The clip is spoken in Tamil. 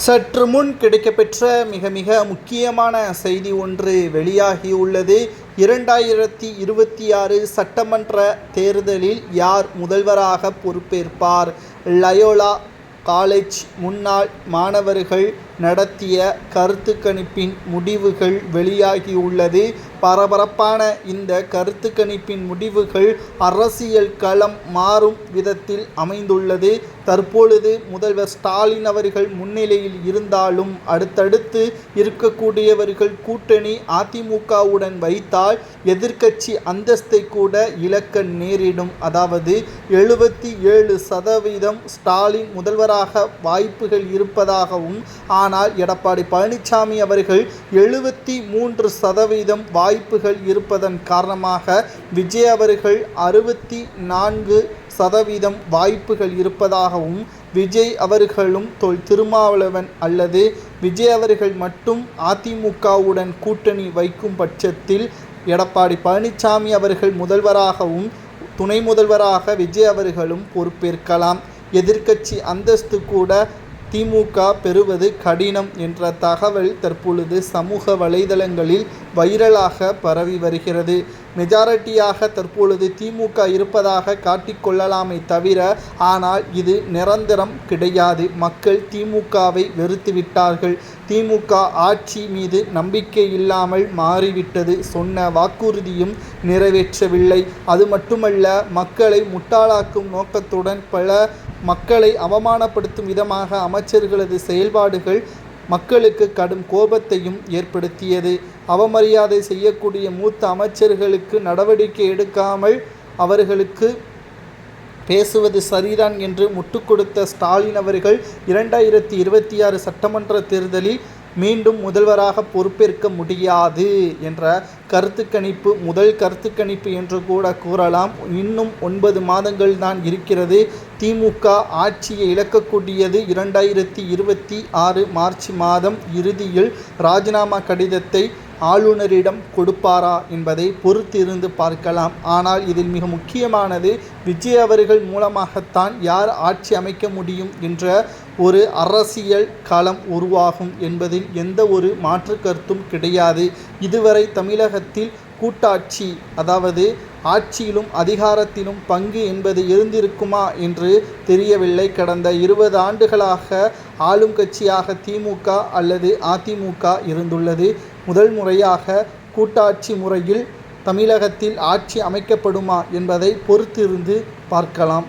சற்று முன் கிடைக்கப்பெற்ற மிக மிக முக்கியமான செய்தி ஒன்று வெளியாகியுள்ளது. 2026 சட்டமன்ற தேர்தலில் யார் முதல்வராக பொறுப்பேற்பார்? லயோலா காலேஜ் முன்னாள் மாணவர்கள் நடத்திய கருத்து கணிப்பின் முடிவுகள் வெளியாகியுள்ளது. பரபரப்பான இந்த கருத்து கணிப்பின் முடிவுகள் அரசியல் களம் மாறும் விதத்தில் அமைந்துள்ளது. தற்பொழுது முதல்வர் ஸ்டாலின் அவர்கள் முன்னிலையில் இருந்தாலும் அடுத்தடுத்து இருக்கக்கூடியவர்கள் கூட்டணி அதிமுகவுடன் வைத்தால் எதிர்க்கட்சி அந்தஸ்தை கூட இழக்க நேரிடும். அதாவது 77% ஸ்டாலின் முதல்வராக வாய்ப்புகள் இருப்பதாகவும், ஆனால் எடப்பாடி பழனிசாமி அவர்கள் 73% வாய்ப்புகள் இருப்பதன் காரணமாக விஜய் அவர்கள் 64% வாய்ப்புகள் இருப்பதாகவும், விஜய் அவர்களும் திருமாவளவன் அல்லது விஜய் அவர்கள் மட்டும் அதிமுகவுடன் கூட்டணி வைக்கும் பட்சத்தில் எடப்பாடி பழனிசாமி அவர்கள் முதல்வராகவும் துணை முதல்வராக விஜய் அவர்களும் பொறுப்பேற்கலாம். எதிர்க்கட்சி அந்தஸ்து கூட திமுக பெறுவது கடினம் என்ற தகவல் தற்பொழுது சமூக வலைதளங்களில் வைரலாக பரவி வருகிறது. மெஜாரிட்டியாக தற்பொழுது திமுக இருப்பதாக காட்டிக்கொள்ளலாமே தவிர, ஆனால் இது நிரந்தரம் கிடையாது. மக்கள் திமுகவை வெறுத்துவிட்டார்கள். திமுக ஆட்சி மீது நம்பிக்கை இல்லாமல் மாறிவிட்டது. சொன்ன வாக்குறுதியும் நிறைவேற்றவில்லை. அது மட்டுமல்ல, மக்களை முட்டாளாக்கும் நோக்கத்துடன் பல மக்களை அவமானப்படுத்தும் விதமாக அமைச்சர்களது செயல்பாடுகள் மக்களுக்கு கடும் கோபத்தையும் ஏற்படுத்தியது. அவமரியாதை செய்யக்கூடிய மூத்த அமைச்சர்களுக்கு நடவடிக்கை எடுக்காமல் அவர்களுக்கு பேசுவது சரிதான் என்று முட்டுக் கொடுத்த ஸ்டாலின் அவர்கள் 2026 சட்டமன்ற தேர்தலில் மீண்டும் முதல்வராக பொறுப்பேற்க முடியாது என்ற கருத்து கணிப்பு, முதல் கருத்து கணிப்பு என்று கூட கூறலாம். இன்னும் 9 மாதங்கள் தான் இருக்கிறது. திமுக ஆட்சியை இழக்கக்கூடியது. 2026 மார்ச் மாதம் இறுதியில் ராஜினாமா கடிதத்தை ஆளுநரிடம் கொடுப்பாரா என்பதை பொறுத்திருந்து பார்க்கலாம். ஆனால் இதில் மிக முக்கியமானது, விஜய் அவர்கள் மூலமாகத்தான் யார் ஆட்சி அமைக்க முடியும் என்ற ஒரு அரசியல் களம் உருவாகும் என்பதில் எந்த ஒரு மாற்று கருத்தும் கிடையாது. இதுவரை தமிழகத்தில் கூட்டாட்சி, அதாவது ஆட்சியிலும் அதிகாரத்திலும் பங்கு என்பது இருந்திருக்குமா என்று தெரியவில்லை. கடந்த 20 ஆண்டுகளாக ஆளும் கட்சியாக திமுக அல்லது அதிமுக இருந்துள்ளது. முதல் முறையாக கூட்டாட்சி முறையில் தமிழகத்தில் ஆட்சி அமைக்கப்படுமா என்பதை பொறுத்திருந்து பார்க்கலாம்.